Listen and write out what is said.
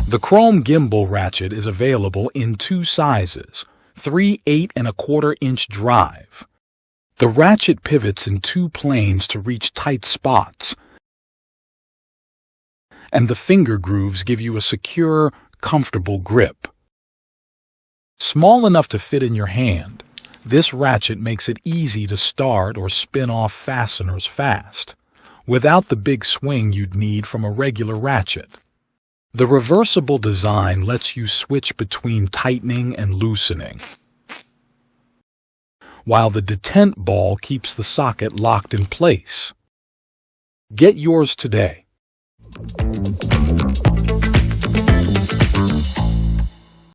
The CROM Gimbal Ratchet is available in two sizes, 3 8¼ drive. The ratchet pivots in two planes to reach tight spots, and the finger grooves give you a secure, comfortable grip. Small enough to fit in your hand, this ratchet makes it easy to start or spin off fasteners fast, without the big swing you'd need from a regular ratchet. The reversible design lets you switch between tightening and loosening, while the detent ball keeps the socket locked in place. Get yours today.